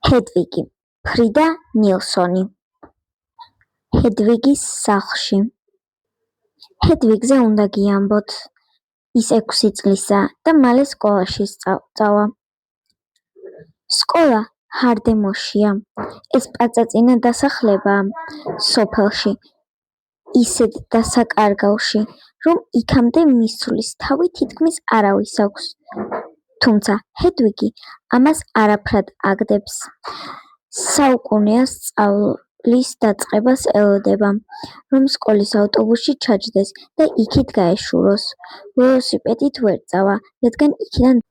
ჰედვიგი ფრიდა ნილსონი ჰედვიგის სახლში ჰედვიგზე უნდა გიამბოთ ის 6 წლისა და მალე სკოლაში სწავლა სკოლა ჰარდემოშია ეს პაწაწინა დასახლებაა სოფელში ისეთ დასაკარგავში რომ იქამდე მისვლის თავი თითქმის არავის აქვს თუმცა ჰედვიგი ამას არაფრად აგდებს საუკუნეა სწავლის დაწყებას ელოდება რომ სკოლის ავტობუსში ჩაჯდეს და იქით გაეშუროს ველოსიპედით ვერ წავა რადგან იქიდან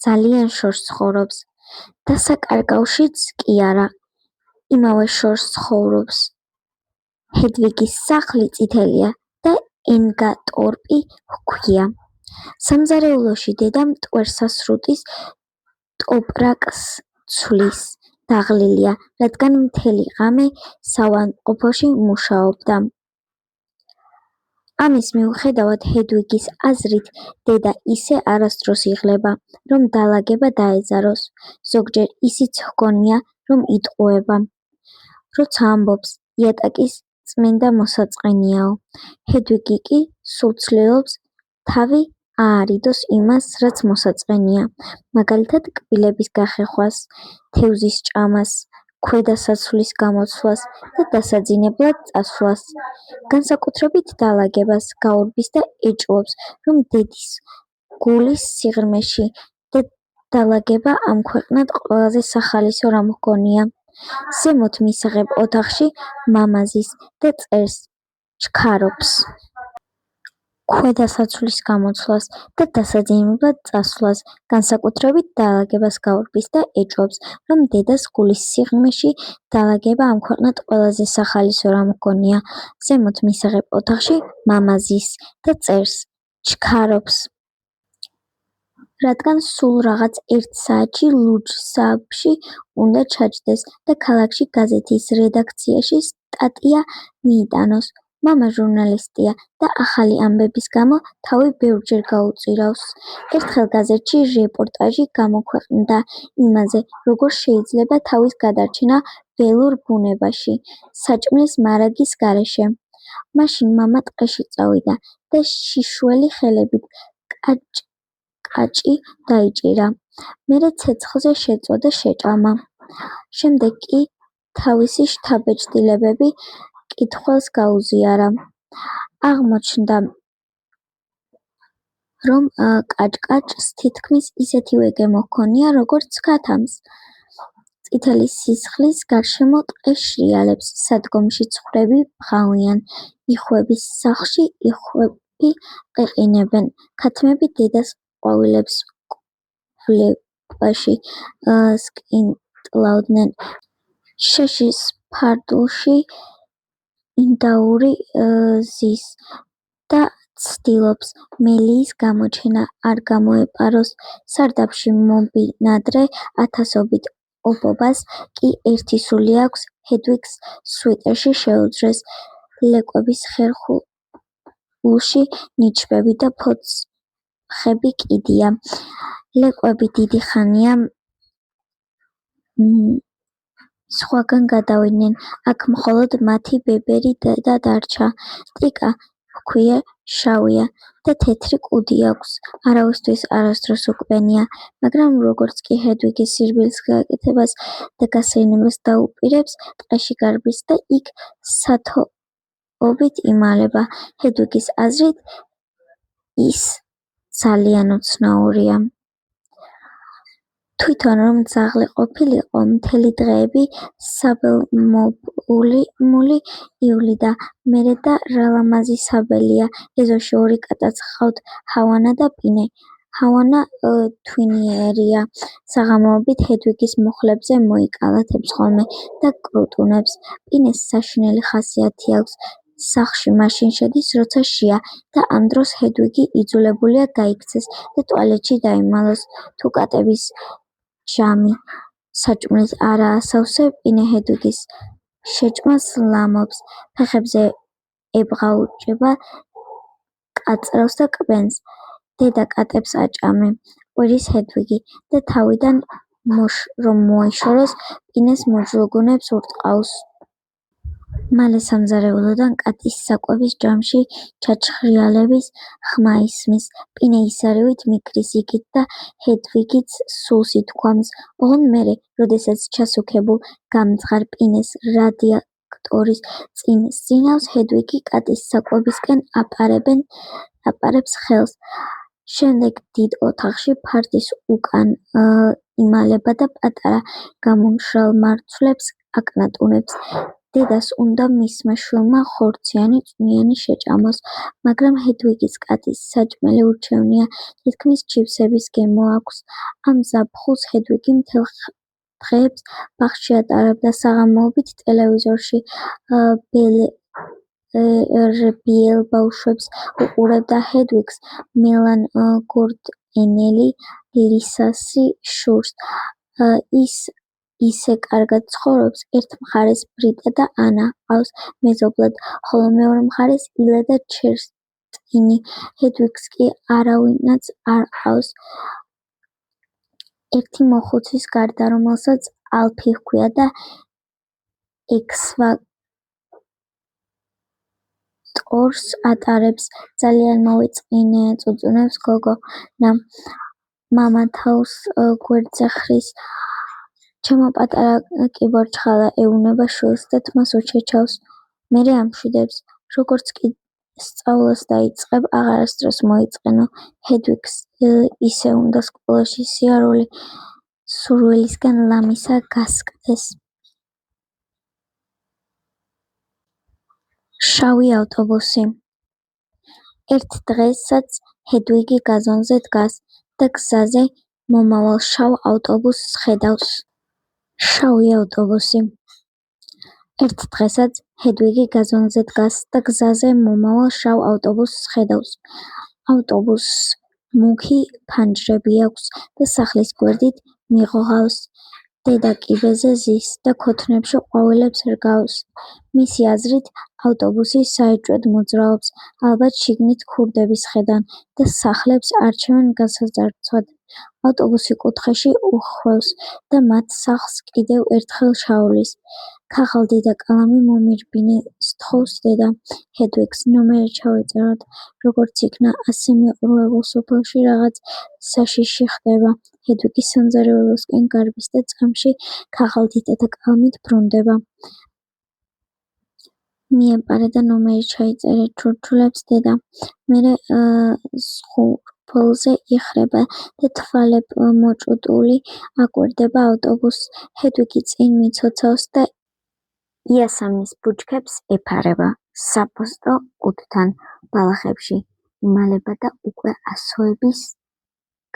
ძალიან შორს ცხოვრობს დასაკარგავშიც კი არა იმავე შორს ცხოვრობს ჰედვიგის სახლი წითელია და ენგატორპი ჰქვია სამზარეულოში დედა მტვერსასრუტის ტოპრაკს ცვლის დაღლილია რადგან მთელი ღამე საავადმყოფოში მუშაობდა ამის მიუხედავად ჰედვიგის აზრით დედა ისე არასდროს იღლება რომ დალაგება დაეზაროს ზოგჯერ ისიც ჰგონია რომ იტყუება როცა ამბობს იატაკის წმენდა მოსაწყენიაო ჰედვიგი კი სულ ცდილობს თავი აარიდოს იმას რაც მოსაწყენია მაგალითად კბილების გახეხვას თევზის ჭამას ქვედა საცვლის გამოცვლას და დასაძინებლად წასვლას განსაკუთრებით დალაგებას გაურბის და ეჭვობს რომ დედის გულის სიღრმეში და დალაგება ამ ქვეყნად ყველაზე სახალისო რამ ჰგონია ზემოთ მისაღებ ოთახში მამაზის და წერს ჩქარობს ქვედა საცვლის გამოცვლას და დასაძინებლად წასვლას განსაკუთრებით დალაგებას გაურბის და ეჭვობს რომ დედას გულის სიღრმეში დალაგება ამ ქვეყნად ყველაზე სახალისო რამ ჰგონია ზემოთ მისაღებ ოთახში მამაზის და წერს ჩქარობს რადგან სულ რაღაც 1 საათში ლუჯსაბში უნდა ჩაჯდეს და ქალაქში გაზეთის რედაქციაში სტატია მიიტანოს მამა ჟურნალისტია და ახალი ამბების გამო თავი ბევრჯერ გაუწირავს ერთხელ გაზეთში რეპორტაჟი გამოქვეყნდა იმაზე როგორ შეიძლება თავის გადარჩენა ველურ ბუნებაში საჭმლის მარაგის გარეშე მაშინ მამა ტყეში წავიდა და შიშველი ხელებით კაჭი დაიჭირა მერე ცეცხლზე შეწვა და შეჭამა შემდეგ კი თავისი შთაბეჭდილებები კითხვას გაუზიარა აღმოჩნდა რომ კაჭკაჭს თითქმის ისეთივე გემო ჰქონია როგორც ქათამს წითელი სისხლის გარშემო ტყე შრიალებს სადგომში ცხვრები ბღავიან იხვების სახლში იხვები ყიყინებენ ქათმები დედას ყვავილებს კვლებაში სკინტლავდნენ შეშის ფარდულში ინდაური ზის და ცდილობს მელიის გამოჩენა არ გამოეპაროს სარდაფში მომბინადრე ათასობით ობობას კი ერთი სული აქვს ჰედვიგს სვიტერში შეუძრეს ლეკვების ხერხულში ნიჩბები და ფოცხები კიდია ლეკვები დიდი ხანია სხვაგან გადავიდნენ აქ მხოლოდ მათი ბებერი დედა დარჩა ტიკა ჰქვია შავია და თეთრი კუდი აქვს არავისთვის არასდროს უკბენია მაგრამ როგორც კი ჰედვიგის სირბილის გაკეთებას და გასეირნებას დაუპირებს ტყეში გარბის და იქ სათოობით იმალება ჰედვიგის აზრით ის ძალიან უცნაურია თვითონ რომ ძაღლი ყოფილიყო მთელი დღეები საბელმოვლი ივლიდა მერე და რა ლამაზი საბელია ეზოში 2 კატაც ჰყავთ ჰავანა და პინე ჰავანა თვინიერია საღამოობით ჰედვიგის მუხლებზე მოიკალათებს ხოლმე და კრუტუნებს პინეს საშინელი ხასიათი აქვს სახლში მაშინ შედის როცა შია და ამ დროს ჰედვიგი იძულებულია გაიქცეს და ტუალეტში დაიმალოს თუ კატების ჟამი საჭმლის არაა სავსე პინე ჰედვიგის შეჭმას ლამობს ფეხებზე ებღაუჭება კაწრავს და კბენს დედა კატებს აჭამე ყვირის ჰედვიგი და თავიდან რომ მოეშოროს, პინეს მოჯულოგონებს ურტყავს. მალე სამზარეულოდან კატის საკვების ჯამში ჩაჩხრიალების ხმა ისმის. პინე ისარივით მიქრის იქით და ჰედვიგიც სულს ითქვამს. ოღონდ მერე, როდესაც ჩასუქებულ გამძღარ პინეს რადიატორის წინ სძინავს, ჰედვიგი კატის საკვებისკენ აპარებს ხელს. შემდეგ დიდ ოთახში ფარდის უკან იმალება და პატარა გამომშრალ მარცვლებს აკნატუნებს. დედას უნდა მისმა შვილმა ხორციანი წვნიანი შეჭამოს, მაგრამ ჰედვიგის კატის საჭმელი ურჩევნია, თითქმის ჩიფსების გემო აქვს. ამ ზაფხულს ჰედვიგი მთელ დღეებს ბაღში ატარებდა, საღამოობით ტელევიზორში ბეერბიელ ბავშვებს უყურებდა. ჰედვიგს მელან გორდენელი ლისასი შურს. ის ისე კარგად ცხოვრობს. ერთ მხარეს ბრიტა და ანა ყავს მეზობლად, ხოლო მეორე მხარეს ილა და ჩესტინი. ჰედვიგს კი არავინაც არ ყავს. ერთი მოხუცის გარდა, რომელსაც ალფი ჰქვია და ექსვატორს ატარებს. ძალიან მოვეწყინე, წუწუნებს გოგონა. მამა თავს გვერდზე ხრის. ჩემო პატარა კიბორჩხალა ეუნება შვილს და თმას უჩეჩავს. მერე ამშვიდებს. როგორც კი სწავლას დაიწყებ, აღარასდროს მოიწყენო. ჰედვიგს ისე უნდა სკოლაში სიარული სურვილისგან ლამისა გასკდეს. შავი ავტობუსი. ერთ დღესაც ჰედვიგი გაზონზე დგას და გზაზე მომავალ შავ ავტობუსს ხედავს. შავი ავტობუსი. ერთ დღესაც ჰედვიგი გაზონზე დგას და გზაზე მომავალ შავ ავტობუსს ხედავს. ავტობუსს მუქი ფანჯრები აქვს და სახლის გვერდით მიღღავს. დედა კიბეზე ზის და ქოთნებში ყვავილებს რგავს. მისი აზრით, ავტობუსი საეჭვოდ მოძრაობს, ალბათ შიგნით ქურდების ხედან და სახლებს არჩევენ გასაძარცვად. ავტობუსი კუთხეში უხვევს და მათ სახლს კიდევ ერთხელ შავლის. ქაღალდი და კალამი მომირბინე, სთხოვს დედა. ჰედვიგს ნომერი ჩავეწეროთ. როგორც იქნა, ასე მიყრუებულ სოფელში რაღაც საშიში ხდება. ჰედვიგი სამზარეულოსკენ გარბის და წამში ქაღალდითა და კალამით ბრუნდება. მიეპარა და ნომერი ჩაიწერე. ჩურჩულებს დედა. მერე ზღურბელზე იხრება და თვალებ მოჭუდული აკვირდება ავტობუსს. ჰედვიგი წინ მიცოცავს და იასამნის ბუჩქებს ეფარება. საფოსტო კუდთან ბალახებში იმალება და უკვე ასოების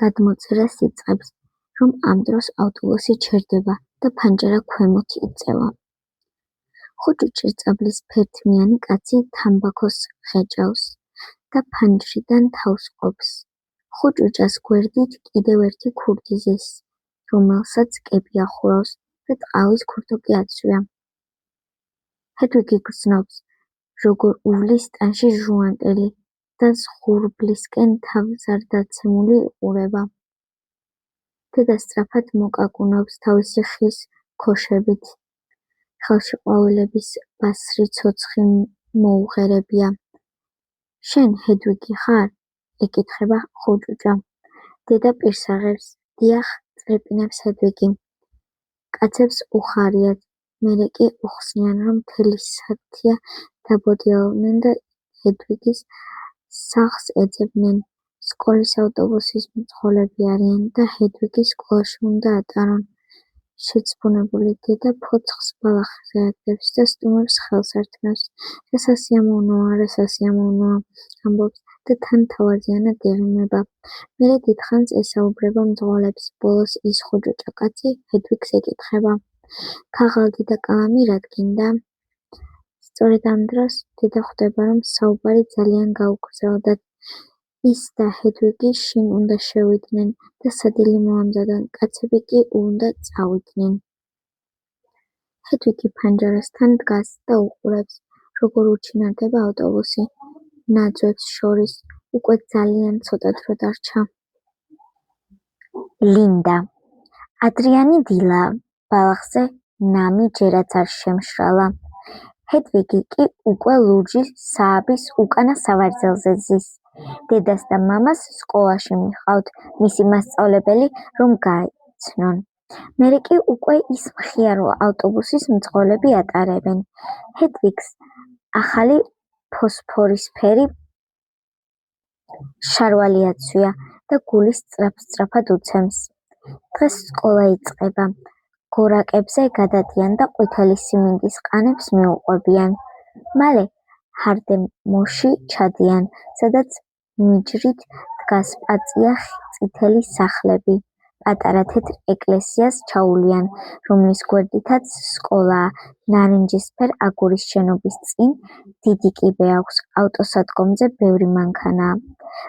გადმოწერას იწყებს, რომ ამ დროს ავტობუსი ჩერდება და ფანჯარა ქვემოთ იწევა. ხუჭი ჭირწაბლის ფერთმიანი კაცი თამბაქოს ღეჭავს და ფანჯრიდან თავს ყოფს. ხუჭუჭას გვერდით კიდევ ერთი ქურდი ზის, რომელსაც კები ახურავს და ტყავის ქურდო კი აცვია. ჰედვიგი გრძნობს, როგორ უვლის ტანში ჟუანტელი და ზღურბლისკენ თავზარდაცემული უყურება. დედა სწრაფად მოკაკუნობს თავისი ხის ქოშებით. ხელში ყვავილების ბასრი ცოცხი მოუღერებია. შენ ჰედვიგი ხარ? ეკითხება ხუჭუჭა. დედა პირს აღებს. დიახ, წრეპინებს ჰედვიგი. კაცებს უხარიათ, მერე კი უხსნიან, რომ მთელი სათია დაბოდიალდნენ და ჰედვიგის სახლს ეძებნენ. სკოლის ავტობუსის მძღოლები არიან და ჰედვიგი სკოლაში უნდა ატარონ. შეძბუნებული დედა ფოცხს ბალახზე აგდებს და სტუმრებს ხელს ართმევს. რა სასიამოვნოა, რა სასიამოვნოა, ამბობს და თან თავაზიანად ეღიმება. მერე დიდხანს ესაუბრება მძღოლებს. ბოლოს ის ხუჭუჭა კაცი ჰედვიგს ეკითხება. ქაღალდი და კალამი რად გინდა? სწორედ ამ დროს დედა ხვდება, რომ საუბარი ძალიან გაუგრძელდათ. ის და ჰედვიგი შინ უნდა შევიდნენ და სადილი მოამზადონ, კაცები კი უნდა წავიდნენ. ჰედვიგი ფანჯარასთან დგას და უყურებს, როგორ უჩინარდება ავტობუსი. ნაძვებს შორის უკვე ძალიან ცოტა დრო დარჩა. ლინდა. ადრიანი დილაა, ბალახზე ნამი ჯერაც არ შემშრალა. ჰედვიგი კი უკვე ლურჯი სააბის უკანა სავარძელზე ზის. დედას და მამას სკოლაში მიჰყავთ მისი მასწავლებელი, რომ გაიცნონ. მერე კი უკვე ის მხიარო ავტობუსის მძღოლები ატარებენ. ჰედვიგს ახალი ფოსფორისფერი შარვალი აცვია და გული სწრაფ-სწრაფად უცემს. დღეს სკოლა იწყება. გორაკებზე გადადიან და ყვითელი სიმინდის ყანებს მიუყვებიან. მალე ჰარდემოში ჩადიან, სადაც მიჯრით დგას პაწია წითელი სახლები. პატარა თეთრ ეკლესიას ჩაუვლიან, რომლის გვერდითაც სკოლაა. ნარინჯისფერ აგურის შენობის წინ დიდი კიბე აქვს, ავტოსადგომზე ბევრი მანქანაა.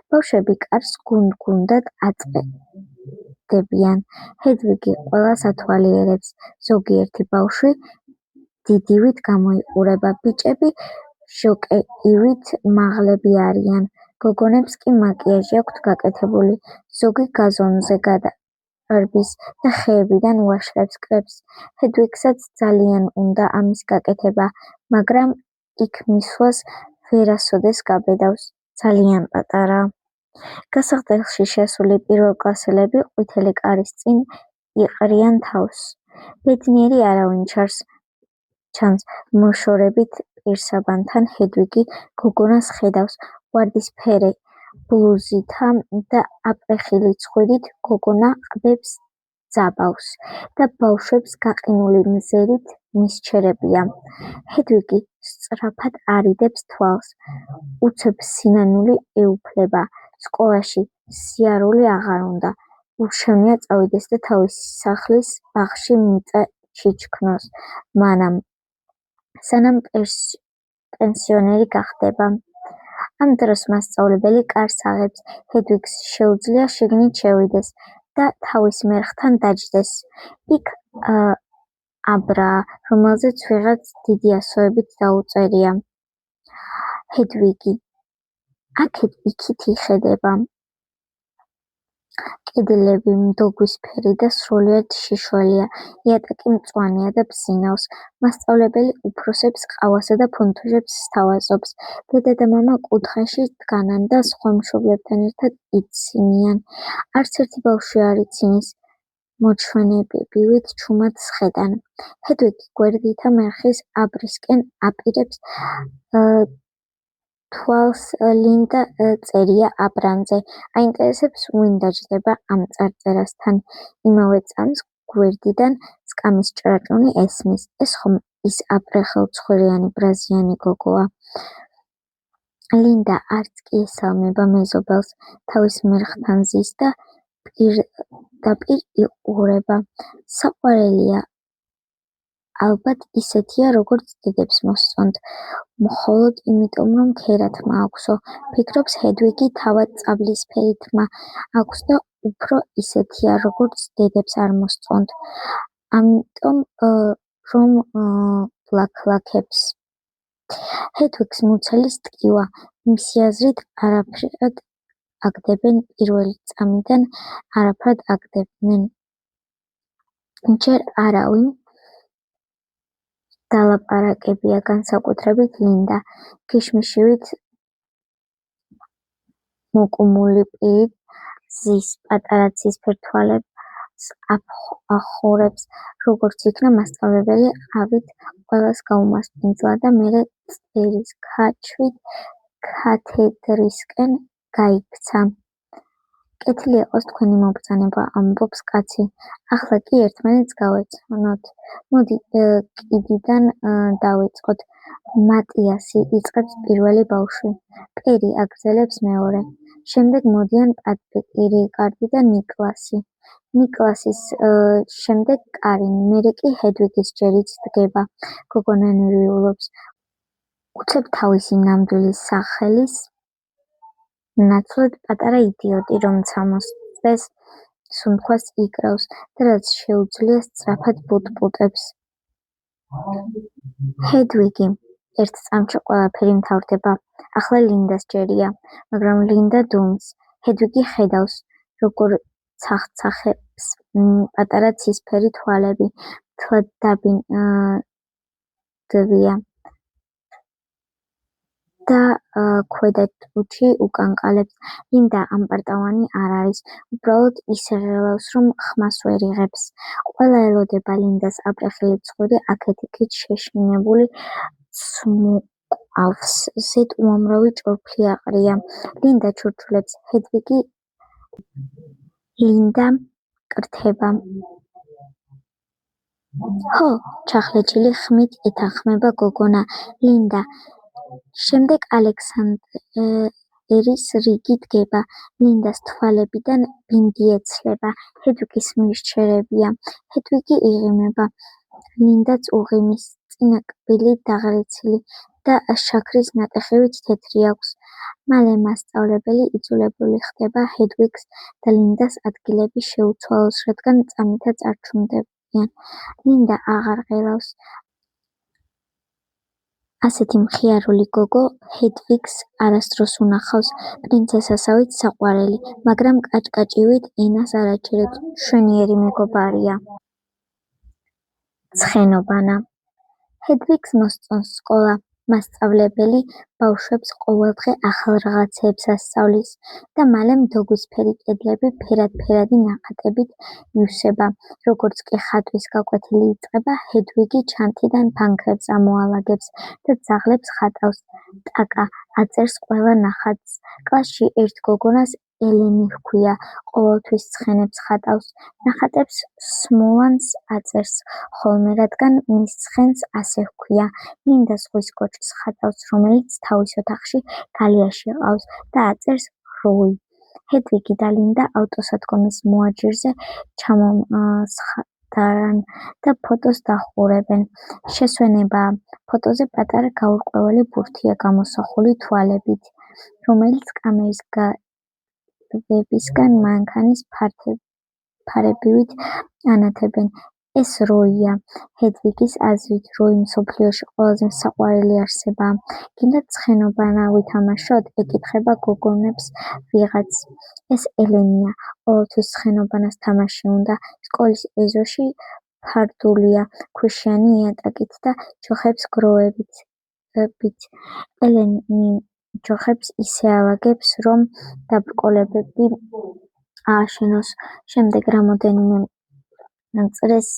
ბავშვები კარს გუნდ-გუნდად აწყდებიან. ჰედვიგი ყველას ათვალიერებს. ზოგიერთი ბავშვი დიდივით გამოიყურება. ბიჭები ჟოკეივით მაღლები არიან. გოგონებს კი მაკიაჟი აქვთ გაკეთებული. ზოგი გაზონზე გადარბის და ხეებიდან ვაშლებს კრებს. ჰედვიგსაც ძალიან უნდა ამის გაკეთება, მაგრამ იქ მისვლას ვერასოდეს გაბედავს. ძალიან პატარაა. გასახდელში შესული პირველკლასელები ყვითელი კარის წინ იყრიან თავს. ბედნიერი არავინ ჩანს. მოშორებით პირსაბანთან ჰედვიგი გოგონას ხედავს. ვარდისფერი ბლუზითა და აპრეხილი ცხვირით გოგონა ყბებს ძაბავს და ბავშვებს გაყინული მზერით მისჩერებია. ჰედვიგი სწრაფად არიდებს თვალს. უცებ სინანული ეუფლება. სკოლაში სიარული აღარ უნდა. ურჩევნია წავიდეს და თავისი სახლის ბაღში მიწა ჩიჩქნოს, სანამ პენსიონერი გახდება. ამ დროს მასწავლებელი კარს აღებს. ჰედვიგს შეუძლია შიგნით შევიდეს და თავის მერხთან დაჯდეს. იქ აბრაა, რომელზეც ვიღაც დიდი ასოებით დაუწერია. ჰედვიგი აქეთ-იქით იხედება. კედლები მდოგვისფერი და სრულიად შიშველია. იატაკი მწვანეა და ბზინავს. მასწავლებელი უფროსებს ყავასა და ფუნთუშებს სთავაზობს. დედა და მამა კუთხეში დგანან და სხვა მშობლებთან ერთად იცინიან. არც ერთი ბავშვი არ იცინის. მოჩვენებივით ჩუმად სხედან. ჰედვიგი გვერდითა მერხის აბრისკენ აპირებს თვალს ლინდა წერია აბრანზე. აინტერესებს ვინ დაჯდება ამ წარწერასთან. იმავე წამს გვერდიდან სკამის ჭრაჭუნი ესმის. ეს ხომ ის აპრეხელცხვირიანი ბრაზიანი გოგოა. ლინდა არც კი ესალმება მეზობელს. თავის მერხთან ზის და პირდაპირ იყურება. საყვარელია. ალბათ ისეთია, როგორც დედებს მოსწონთ. მხოლოდ იმიტომ, რომ ქერათმა აქვსო. ფიქრობს ჰედვიგი, თავად წაბლისფერი თმა აქვს და უფრო ისეთია, როგორც დედებს არ მოსწონთ. ამიტომ რომ ლაქლაქებს. ჰედვიგს მუცელი სტკივა. მისი აზრით არაფრად აგდებენ პირველი წამიდან არაფრად აგდებდნენ. ჯერ არავინ დალაპარაკებია, განსაკუთრებით ლინდა. ქიშმიშივით მოკუმული პირით ზის. პატარა ცისფერ თვალებს ახურებს. როგორც იქნა მასწავლებელი ყავით ყველას გაუმასპინძლა და მერე წერის ქაჩვით კათედრისკენ გაიქცა. კეთილი იყოს თქვენი მობრძანება, ამბობს კაცი. ახლა კი ერთმანეთს გავეცნოთ. მოდი კიდიდან დავიწყოთ. მატიასი იწყებს პირველი ბავშვი. პერი აგრძელებს მეორე. შემდეგ მოდიან პატრიკი, რიკარდი და ნიკლასი. ნიკლასის შემდეგ კარინ, მერე კი ჰედვიგის ჯერიც დგება. გოგონა ნერვიულობს. უცებ თავისი ნამდვილი სახელის ნაცვლად პატარა იდიოტი, რომცა მოსწეს, სუნთქვას იკრავს და რაც შეუძლია სწრაფად ბუტბუტებს. ჰედვიგი ერთ წამში ყველაფერი მთავრდება. ახლა ლინდას ჯერია, მაგრამ ლინდა დუმს. ჰედვიგი ხედავს, როგორ ცახცახებს აქვს პატარა ცისფერი თვალები, მთლად დაბინდვია და ქვედა ჭუჭი უკანკალებს. ლინდა ამპარტავანი არ არის, უბრალოდ ისე ღელავს, რომ ხმას ვერ იღებს. ყველა ელოდება ლინდას აპრეხილი ცხვირი აქეთ-იქით შეშინებული ცმუყავს, ზედ უამრავი ჭურფლი აყრია. ლინდა ჩურჩულებს, ჰედვიგი ლინდა კრთება. ჰო, ჩახლეჩილი ხმით ეთანხმება გოგონა. ლინდა. შემდეგ ალექსანდერის რიგი დგება. ლინდას თვალებიდან ბინდი ეცლება. ჰედვიგის მირჩევრებია. ჰედვიგი იღიმება. ლინდაც უღიმის. წინა კბილი დაღრეცილი და შაქრის ნატეხებით თეთრი აქვს. მალე მასწავლებელი იძულებული ხდება ჰედვიგს და ლინდას ადგილები შეუცვალოს, რადგან წამითაც არ ჩუმდებიან. ლინდა აღარ ღელავს. ასეთი მხიარული გოგო ჰედვიგს არასდროს უნახავს. პრინცესასავით საყვარელი, მაგრამ კაჭკაჭივით ენას არ აჩერებს. მშვენიერი მეგობარია. ცხენობანა. ჰედვიგს მოსწონს სკოლა. მასწავლებელი ბავშვებს ყოველდღე ახალ რაღაცეებს ასწავლის და მალე მდოგვისფერი კედლები ფერად-ფერადი ნახატებით ივსება. როგორც კი ხატვის გაკვეთილი იწყება, ჰედვიგი ჩანთიდან ფანქრებს ამოალაგებს და ძაღლებს ხატავს. ტაკა აწერს ყველა ნახატს. კლასში ერთ გოგონას ელენი ჰქვია, ყოველთვის ცხენებს ხატავს. ნახატებს სმოლანს აწერს ხოლმე, რადგან მის ცხენს ასე ჰქვია. ლინდა ზღვის კოჭს ხატავს, რომელიც თავის ოთახში გალიაში ყავს და აწერს როი. ჰედვიგი და ლინდა ავტოსადგომის მოაჯირზე ჩამოსხდარან და ფოტოს დახურებენ. შესვენებაა. ფოტოზე პატარა გაურკვეველი ბურთია გამოსახული თვალებით, რომელიც კამერის გარბებისგან მანქანის ფარებივით ანათებენ. ეს როია. ჰედვიგის აზრით, როი მსოფლიოში ყველაზე საყვარელი არსებაა. გინდათ ცხენობანა ვითამაშოთ? ეკითხება გოგონებს ვიღაც. ეს ელენია. ყოველთვის ცხენობანას თამაში უნდა. სკოლის ეზოში ფარდულია, ქვიშიანი იატაკით და ჯოხებს გროვებით. ელენი ჯოხებს ისე ალაგებს, რომ დაბრკოლებები ააშენოს. შემდეგ რამოდენიმე წრეს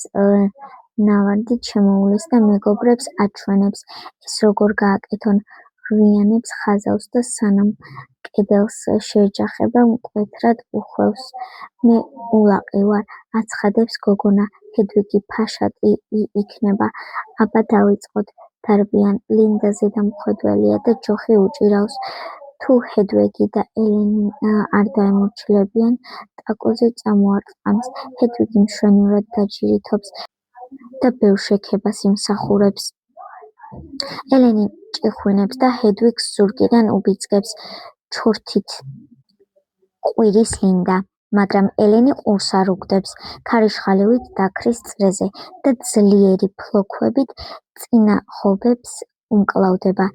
ნავარდით შემოუვლის და მეგობრებს აჩვენებს, ეს როგორ გააკეთონ. ხვიანებს ხაზავს და სანამ კედელს შეეჯახება, მკვეთრად უხვევს. მე ულაყი ვარ, აცხადებს გოგონა. ჰედვიგი ფაშატი იქნება. აბა დავიწყოთ. დარბიან. ლინდა ზედამხედველია და ჯოხი უჭირავს. თუ ჰედვიგი და ელენი არ დაემორჩილებიან, ტაკოზე წამოარტყამს. ჰედვიგი მშვენივრად დაჯირითობს და ბევრ შექებას იმსახურებს. ელენი ჭიხვინებს და ჰედვიგს ზურგიდან უბიძგებს. ჩორთით ყვირის ლინდა, მაგრამ ელენი ყურს არ უგდებს. ქარიშხალივით დაქრის წრეზე და ძლიერი ფლოქვებით წინა ხობებს უმკლავდება.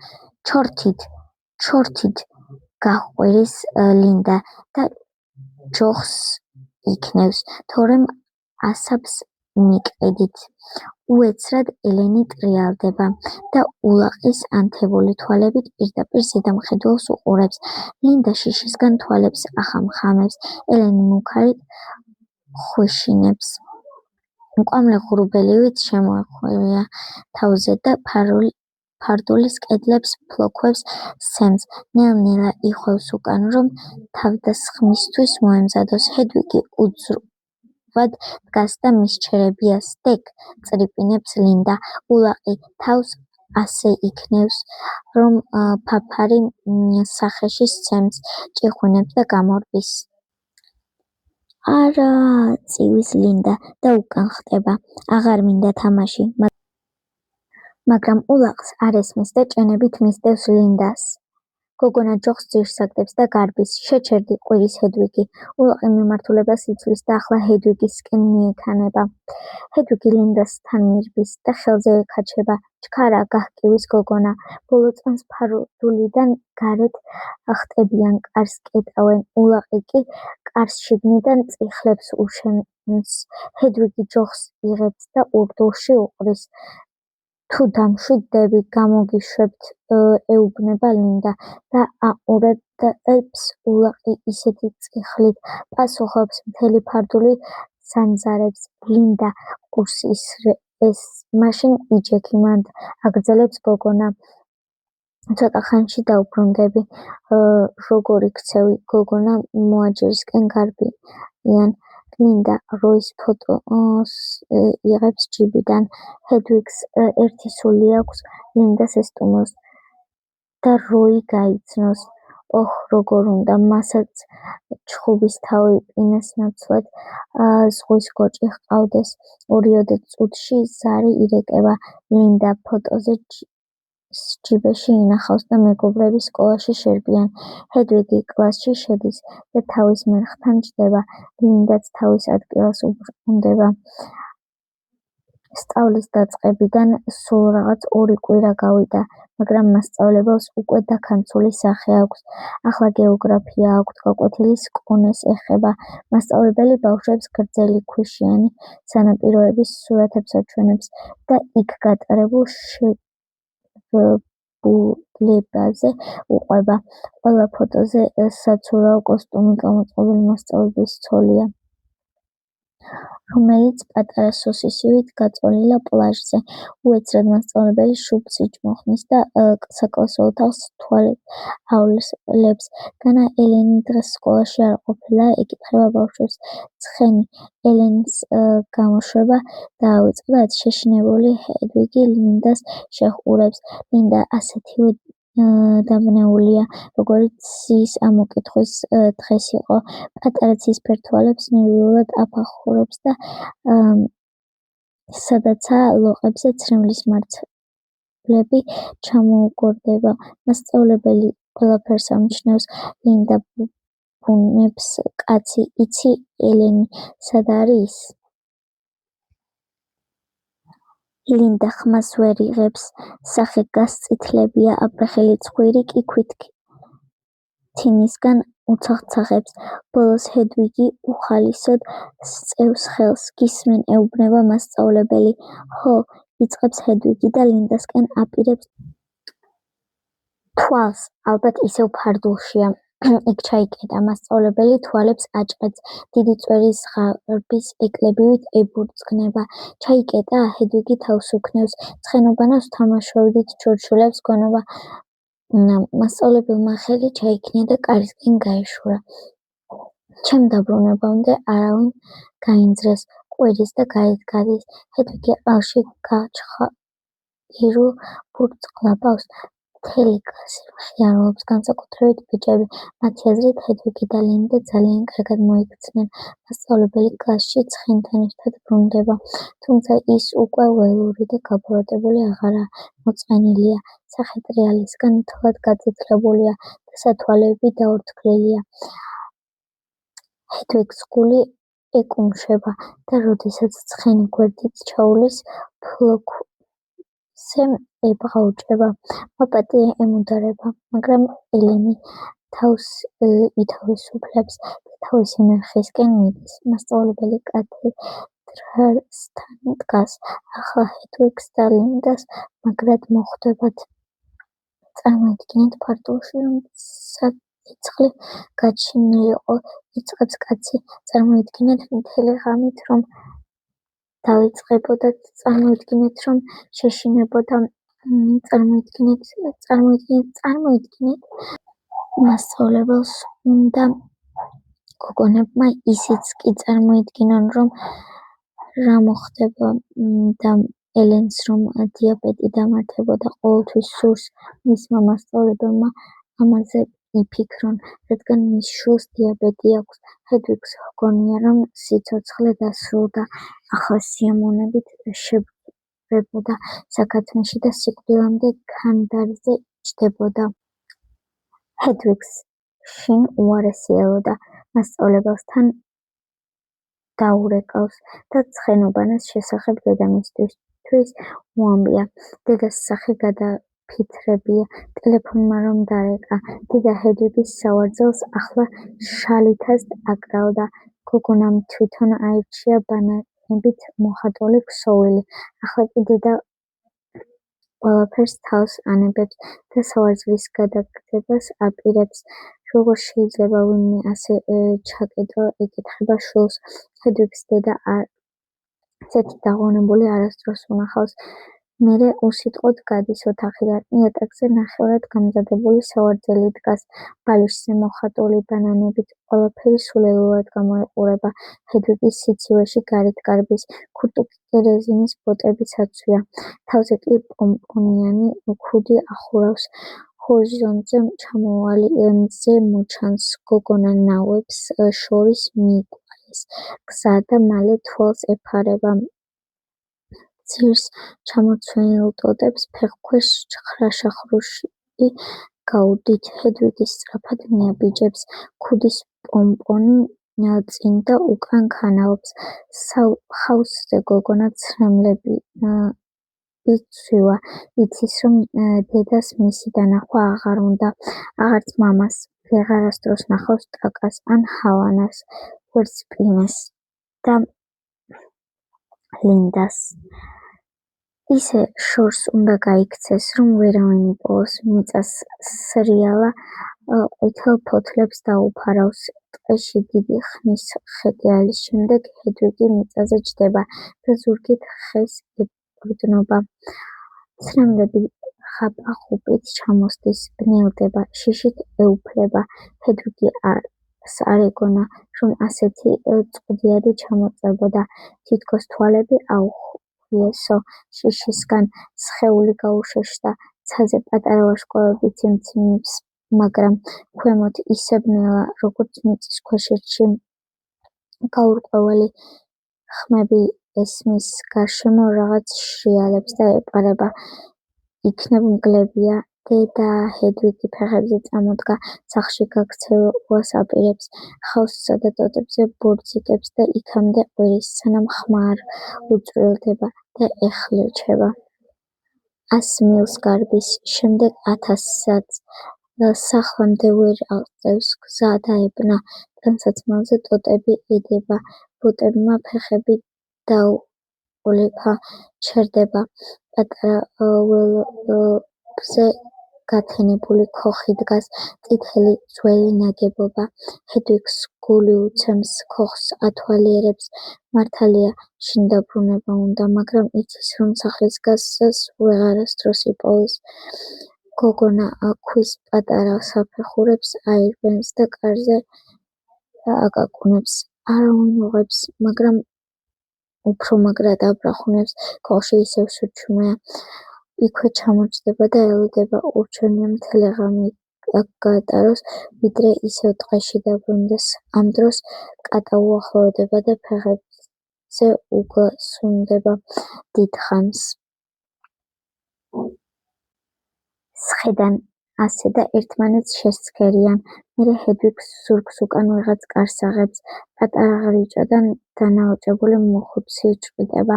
ჩორთით გაჰყვირის ლინდა და ჯოხს იქნევს, თორემ ასაფს მიყიდით. უეცრად ელენი ტრიალდება და ულაყის ანთებული თვალებით პირდაპირ ზედამხედველს უყურებს. ლინდა შიშისგან თვალებს ახამხამებს. ელენი მუქარით ხვიშინებს. მკვამლი ღრუბელივით შემოეხვია თავზე და ფარდულის კედლებს ფლოქვებს სცემს. ნელ-ნელა იხვევს უკან, რომ თავდასხმისთვის მოემზადოს. ჰედვიგი უძრვად დგას და მისჩერებია. სტეკ, წრიპინებს ლინდა. ულაყი თავს ასე იქნევს, რომ ფაფარი სახეში სცემს. ჭიხვინებს და გამორბის. არა, წივის ლინდა და უკან ხტება. აღარ მინდა თამაში, მაგრამ ულაყს არ ესმის და ჭენებით მისდევს ლინდას. გოგონა ჯოხს ძირს აგდებს და გარბის. შეჩერდი, ყვირის ჰედვიგი. ულაყი მიმართულებას იცვლის და ახლა ჰედვიგისკენ მიიქანება. ჰედვიგი ლინდასთან მირბის და ხელზე ეკაჩება. ჩქარა, გაჰკივის გოგონა. ბოლო წამს ფარდულიდან გარეთ ხტებიან, კარს კეტავენ. ულაყი კი კარს შიგნიდან წიხლებს უშენს. ჰედვიგი ჯოხს იღებს და ურდულში უყრის. თუ დამშვიდდები, გამოგიშვებთ, ეუბნება ლინდა და აყურებს ულაყი ისეთი წიხლით. პასუხობს მთელი ფარდული სანძარებს. ლინდა ყურს ისრეს, მაშინ იჯექი მანდ, აგრძელებს გოგონა. ცოტა ხანში დავბრუნდები. როგორ იქცევი, გოგონა მოაჯირისკენ გარბიან. ლინდა როის ფოტოს იღებს ჯიბიდან. ჰედვიგს ერთი სული აქვს, ლინდას ესტუმროს და როი გაიცნოს. ოჰ, როგორ უნდა მასაც ჩხუბის თავი პინეს ნაცვლად ზღვის გოჭი ჰყავდეს. 2 წუთში ზარი ირეკება. ლინდა ფოტოზე ჯიბეში ინახავს და მეგობრები სკოლაში შერბიან. ჰედვიგი კლასში შედის და თავის მერხთან ჯდება. ლინდაც თავის ადგილას უბრუნდება. სწავლის დაწყებიდან სულ რაღაც 2 კვირა გავიდა, მაგრამ მასწავლებელს უკვე დაქანცული სახე აქვს. ახლა გეოგრაფია აქვთ გაკვეთილი სკონეს ეხება. მასწავლებელი ბავშვებს გრძელი ქვიშიანი სანაპიროების სურათებს აჩვენებს და იქ გატარებულ შეღებულებაზე უყვება. ყველა ფოტოზე საცურაო კოსტუმი გამოწყობილი მასწავლებლის ცოლია, რომელიც პატარა სოსისივით გაწოლილია პლაჟზე. უეცრად მასწავლებელი შუბლს იჭმოხმის და საკლასო ოთახს თვალებს. განა ელენი დღეს სკოლაში არ ყოფილა, ეკითხება ბავშვებს. ცხენი, ელენის გამოშვება დაავიწყდათ. შეშინებული ჰედვიგი ლინდას შეჰყურებს. ლინდა ასეთივე დაბნეულია, როგორიც ის ამოკითხვის დღეს იყო. პატარა ცისფერ თვალებს ნერვიულად აფახურებს და სადაცაა ლოყებზე ცრემლის მარცვლები ჩამოუგორდება. მასწავლებელი ყველაფერს ამჩნევს. ლინდა ბუნებს. კაცი, იცი ელენი სად არის? ლინდა ხმას ვერ იღებს. სახე გასწითლებია, აპრეხილი ცხვირი კი ქვითთინისგან უცახცახებს. ბოლოს ჰედვიგი უხალისოდ სწევს ხელს. გისმენ, ეუბნება მასწავლებელი. ჰო, იწყებს ჰედვიგი და ლინდასკენ აპირებს თვალს. ალბათ ისევ ფარდულშია. იქ ჩაიკეტა. მასწავლებელი თვალებს აჭყեց. დიდი წვერის ღარბის ეკლებივით ებურძგნება. ჩაიკეტა? ჰედვიგი თავს უქნევს. ცხენოგანავს თამაშობდით, ჩურჩულებს გონობა. მასწავლებელმა ხელი ჩაიქნია და კარისკენ გაეშურა. ჩემ დაბრუნებამდე არავინ გაინძრეს, ყვირის და გარეთ გადის. ჰედვიგი ყელში გაჩხირულ ბურთს ყლაპავს. მთელი კლასი მხიარობს, განსაკუთრებით ბიჭები. მათი აზრით, ჰედვიგი და ლინდა ძალიან კარგად მოიქცნენ. მასწავლებელი კლასში ცხენთან ერთად ბრუნდება, თუმცა ის უკვე ველური და გაბოროტებული აღარაა, მოწყენილია. სახე ტრიალისგან მთლად გაძეთლებულია და სათვალეები დაორთქლილია. ჰედვიგს გული ეკუმშება და როდესაც ცხენი გვერდით ჩაულის, ფლოქზე ებღაუჭება. მაპატია ემუდარება, მაგრამ ელენი თავს ითავისუფლებს და თავისი მერხისკენ მიდის. მასწავლებელი კათედრასთან დგას. ახლა ჰედვიგს და ლინდას მაგრად მოხვდებათ. წარმოიდგინეთ ფარდულში, რომ საციცხვი გაჩინილიყო. იწყებს კაცი. წარმოიდგინეთ მთელი ღამით რომ დავიწყებოდათ. წარმოიდგინეთ რომ შეშინებოდა. წარმოიდგინეთ. მასწავლებელს უნდა გოგონებმა ისიც კი წარმოიდგინონ, რომ რა მოხდება და ელენს რომ დიაბეტი დამართებოდა. ყოველთვის სურს მისმა მასწავლებელმა ამაზე იფიქრონ, რადგან მის შვილს დიაბეტი აქვს. ჰედვიგს ჰგონია, რომ სიცოცხლე დასრულდა. ახლა სიამოვნებით შებრებოდა საქათმეში და სიკვდილამდე ქანდარზე იჯდებოდა. ჰედვიგს შინ უარესი ელოდა, მას სწავლებელს თან დაურეკავს და ცხენობანას შესახებ დედამისთვის უამბია. დედას სახე გადაფითრებია, ტელეფონმა რომ დარეკა. დედა ჰედვიგის სავარძელს ახლა შალითას აკრავდა. გოგონამ თვითონ აირჩია ბანანებით მოხატული ქსოვილი. ახლა კი დედა ყველაფერს თავს ანებებს და სავარძლის გადაგდებას აპირებს. როგორ შეიძლება ვინმე ასე ჩაკეტო ეკითხება შვილს. ჰედვიგს დედა ასეთი დაღონებული არასდროს უნახავს. მერე უსიტყვოდ გადის ოთახიდან. იატაკზე ნახევრად გამზადებული სავარძელი დგას. ბალიშზე მოხატული ბანანებით ყველაფერი სულელურად გამოიყურება. ჰედვიგი სიცივეში გარეთ გარბის. ქურდუქი კი რეზინის ბოტებით აცვია. თავზე კი პომპონიანი ქუდი ახურავს. ჰორიზონტზე ჩამოვალი მზე მოჩანს. გოგონა ნავებს შორის მიიყვანეს გზა და მალე თვალს ეფარება. ძირს ჩამოცვენილ ტოტებს ფეხქვეშ ხრაშახრუში გაუდით. ჰედვიგი სწრაფად მიაბიჯებს. ქუდის პომპონი წინ და უკან ქანაობს. ხავსზე გოგონა ცრემლები იცვივა. იცის, რომ დედას მისი დანახვა აღარ უნდა, აღარც მამას. ვეღარასდროს ნახავს ტაკას ან ჰავანას, ვერც პინეს და ლინდას. ისე შორს უნდა გაიქცეს, რომ ვერავინ იპოვოს. მიწას სრიალა ყვითელ ფოთლებს დაუფარავს. ტყეში დიდი ხნის ხეტიალის შემდეგ ჰედვიგი მიწაზე ჯდება და ზურგით ხეს ეყრდნობა. ცრემლები ხაპა-ხუპით ჩამოსდის, ბნელდება, შიშით ეუფლება. ჰედვიგი არ ეგონა, რომ ასეთი წყდიადი ჩამოწებოდა. თითქოს თვალები აუხვიესო შიშისგან. სხეული გაუშეშდა. ცაზე პატარა ვარსკვლავები ციმციმებს, მაგრამ ქვემოთ ისე ბნელა, როგორც მიწის ქვეშეთში. გაურკვეველი ხმები ესმის გარშემო რაღაც შრიალებს და ეპარება. იქნებ მგლებია. დედა ჰედვიგი ფეხებზე წამოდგა. სახლში გაქცევას აპირებს. ხავსსა და ტოტებზე ბორძიკებს და იქამდე ყვირის, სანამ ხმა არ უწვრილდება და ეხლიჩება. 100 მილს გარბის, შემდეგ 1000-საც. სახლამდე ვერ აღწევს გზა დაებნა. ტანსაცმელზე ტოტები ედება. ბოტებმა ფეხები დაუყლიფა, ჩერდება. პატარა ველებზე გათენებული ქოხი დგას. წითელი ძველი ნაგებობა. ჰედვიგს გული უცემს, ქოხს ათვალიერებს. მართალია, შინ დაბრუნება უნდა, მაგრამ იცის, რომ სახლის გასას ვეღარასდროს იპოვის. გოგონა ქვის პატარა საფეხურებს აირბენს და კარზე აკაკუნებს. არავინ უღებს, მაგრამ უფრო მაგრად აბრახუნებს. ქოხში ისევ სურჩუმეა. იქვე ჩამოჯდება და ელოდება ურჩევნია მთელი ღამე აქ გაატაროს, ვიდრე ისევ ტყეში დაბრუნდეს. ამ დროს კატა უახლოვდება და ფეხებზე უგასუნდება დიდხანს. სხედან ასე და ერთმანეთს შესცქერიან. მერე ჰედვიგს ზურგს უკან ვიღაც კარს აღებს. პატარა ղრიჭადან დანაოჭებული მოხუცი ჭყიდება.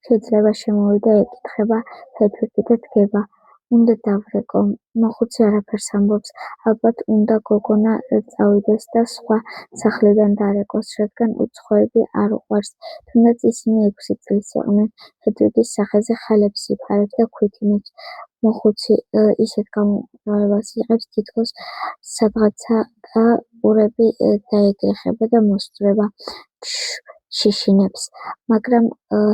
შეიძლება შემოვიდა ეკითხება ჰედვიგი და დგება. უნდა დავრეკო. მოხუცი არაფერს ამბობს. ალბათ უნდა გოგონა წავიდეს და სხვა სახლიდან დარეკოს, რადგან უცხოები არ უყვარს. თუნდაც ისინი 6 წლის იყვნენ. ჰედვიგის სახეზე ხალებს იფარებს და ქვითინებს. მოხუცი ისეთ გამომწვევებას იღებს, თითქოს სადღაცა და ყურები დაეგრეხება და მოსწრება. შიშინებს, მაგრამ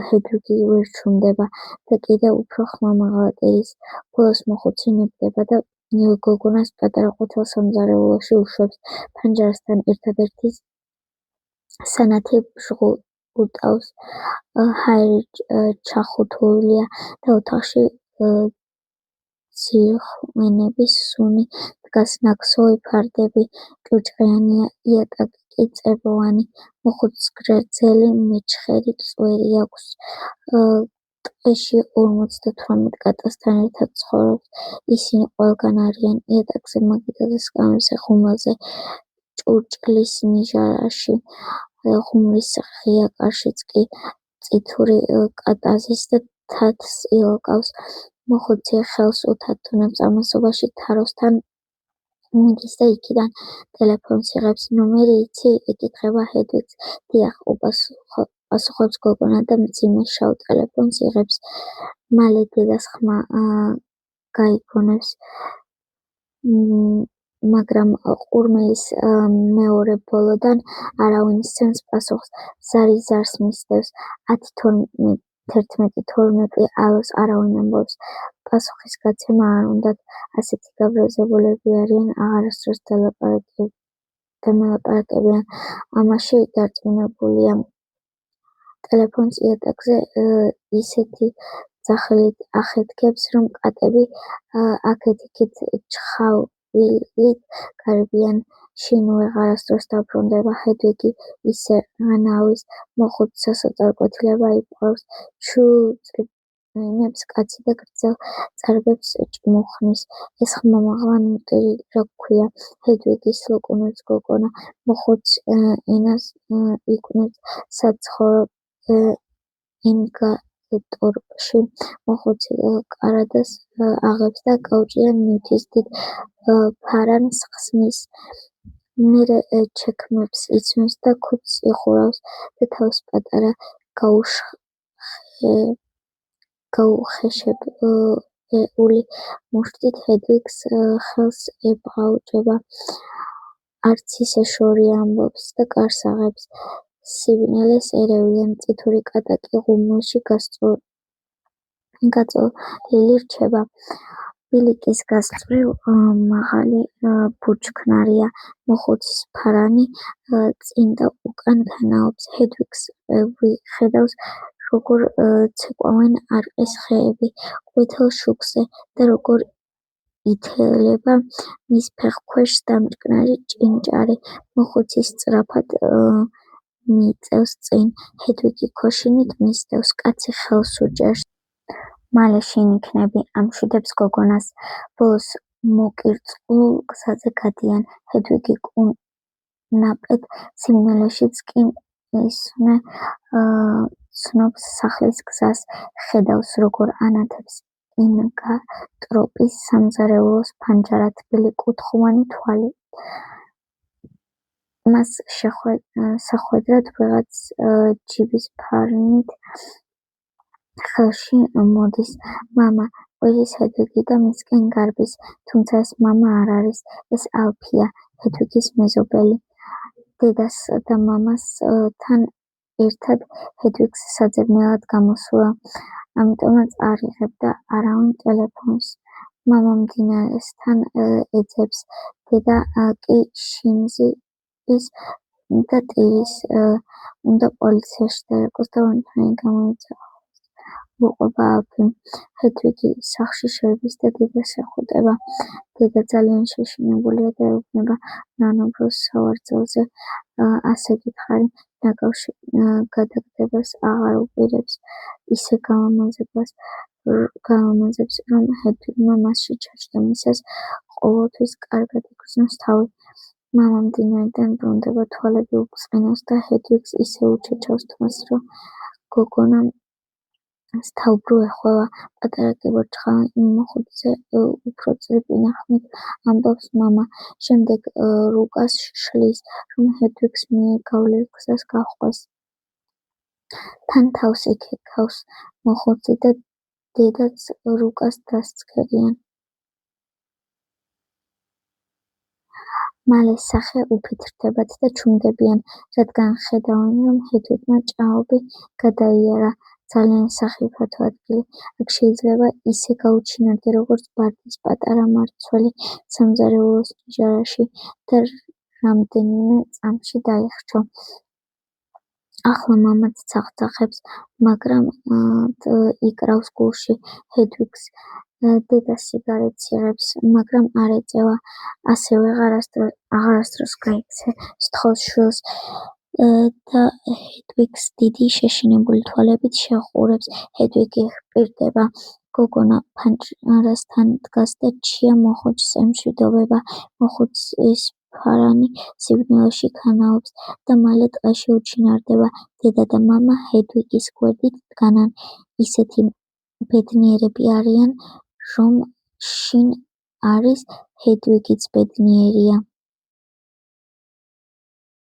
ჰედვიგი ვერ ჩუმდება და კიდევ უფრო ხმამაღლად ერის. ბოლოს მოხუცი ნებდება და გოგონას პატარა ყვითელ სამზარეულოში უშვებს. ფანჯარასთან ერთადერთი სანათი ბჟღუტავს. ჰაერი ჩახუთულია და ოთახში ძირხმენების სუნი დგას. ნაკსოვი ფარდები ჭუჭყიანია, იატაკი კი წებოვანი. მოხუცს გრძელი მეჩხერი წვერი აქვს. ტყეში 58 კატასთან ერთად ცხოვრობს. ისინი ყველგან არიან იატაკზე, მაგიდაზე, სკამებზე, ღუმელზე, ჭურჭლის ნიჟარაში, ღუმლის ღია კარშიც კი წითური კატაზის და თათს ილოკავს. მოხუცი ხელს უთათ თუნებს ამასობაში თაროსთან მიდის და იქიდან ტელეფონს იღებს. ნომერი იცი? ეკითხება ჰედვიგს. დიახ, უპასუხობს გოგონა და მძიმე შავ ტელეფონს იღებს. მალე დედას ხმა გაიგონებს, მაგრამ ყურმელის მეორე ბოლოდან არავინ სცემს პასუხს. ზარი ზარს მისდევს. 11-12 ალოს არავინ ამბობს. პასუხის გაცემა არ უნდათ. ასეთი გაბრაზებულები არიან, აღარასდროს დამელაპარაკებიან. ამაში დარწმუნებულია. ტელეფონს იატაკზე ისეთი ძახილით ახეთქებს, რომ კატები აქეთ-იქით ჩხავილით გარბიან. შინ ვეღარასდროს დაბრუნდება. ჰედვიგი ისე რანავის მოხუცს სასოწარკვეთილება იპყრობს. ჩუ წრიბინებს კაცი და გრძელ წარბებს ჭმუხნის. ეს ხმამაღლა ნუტირი რა გქვია? ჰედვიგის ლუკუნებს გოგონა. მოხუც ენას იკვნევს საცხოვრო ინგატორში. მოხუცი კარადას აღებს და კაუჭიდან ნივთის დიდ ფარანს ხსნის. მერე ჩექმებს იცმევს და ქუდს იხურავს და თავს პატარა გაუხეშებული მუშტით ჰედვიგს ხელს ებღაუჭება. არც ისე შორია ამბობს და კარს აღებს. სიბნელეს ერევიან. წითური კატა კი ღუმელში გაწოლილი რჩება. ბილიკის გასწვრივ მაღალი ბუჩქნარია. მოხუცის ფარანი წინ და უკან განაობს. ჰედვიგს ხედავს, როგორ ცეკვავენ არყის ხეები ყვითელ შუქზე და როგორ ითელება მის ფეხქვეშ დამჭკნარი ჭინჭარი. მოხუცი სწრაფად მიიწევს წინ. ჰედვიგი ქოშინით მისდევს. კაცი ხელს უჭერს. მალე შინ იქნები, ამშვიდებს გოგონას. ბოლოს მოკირწყლულ გზაზე გადიან. ჰედვიგი კუნაპად სიბნელეშიც კი ისვნე ცნობს სახლის გზას. ხედავს, როგორ ანათებს ინგატროპის სამზარეულოს ფანჯარა თბილი კუთხოვანი თვალით. მას სახვედრად ვიღაც ჯიბის ფარნით ხელში მოდის. მამა ყვირის ჰედვიგი და მისკენ გარბის. თუმცა ეს მამა არ არის, ეს ალფია, ჰედვიგის მეზობელი. დედას და მამასთან ერთად ჰედვიგს საძებნელად გამოსულა. ამიტომაც არ იღებდა არავინ ტელეფონს. მამა მდინარესთან ეძებს. დედა კი შინზის და ტირის უნდა პოლიციაში დაერკვოს და ვანქანი გამოიძახოს. უყვება ალფი. ჰედვიგი სახლში შევიდეს და დედას ეხუტება. დედა ძალიან შეშინებულია და ეუბნება ნანობროს სავარძელზე. ასე გითხარი, ნაგავში გადაგდებას აღარ უპირებს. ისე გაამაძებს, რომ ჰედვიგმა მასში ჩაჯდა. მისას ყოველთვის კარგად იგრძნოს თავი. მამა მდინარიდან ბრუნდება, თვალები უწყინავს და ჰედვიგს ისე უჩეჩავს თმას, რომ გოგონა სტაუბრუ ეხვევა. პატარა კიბორჩხალი მოხუცზე უფრო წრიპინა ხმით ამბობს მამა. შემდეგ რუკას შლის, რომ ჰედვიგს მიეგავლეს გზას გაჰყვეს. თან თავს იკეკავს. მოხუცი და დედაც რუკას დასცქერიან. მალე სახე უფეთრდებათ და ჩუმდებიან, რადგან ხედავენ, რომ ჰედვიგმა ჭაობი გადაიარა. ძალიან სახიფათო ადგილი. აქ შეიძლება ისე გაუჩინარდე, როგორც ბარდის პატარა მარცველი სამზარეულოს ნიჟარაში და რამდენიმე წამში დაიხრჩო. ახლა მამაც ძახძახებს, მაგრამ იკრავს გულში ჰედვიგს. დედა სიგარეტს იღებს, მაგრამ არ ეწევა. ასევე აღარასდროს გაიქცე, სთხოვს შვილს. და ჰედვიგს დიდი შეშინებული თვალებით შეჰყურებს. ჰედვიგი ჰპირდება, გოგონა ფანჯარასთან დგას და ჩია მოხუცს ემშვიდობება. მოხუცის ფარანი სიბნელეში ქანაობს და მალე ტყეში უჩინარდება. დედა და მამა ჰედვიგის გვერდით დგანან. ისეთი ბედნიერები არიან, რომ შინ არის, ჰედვიგიც ბედნიერია.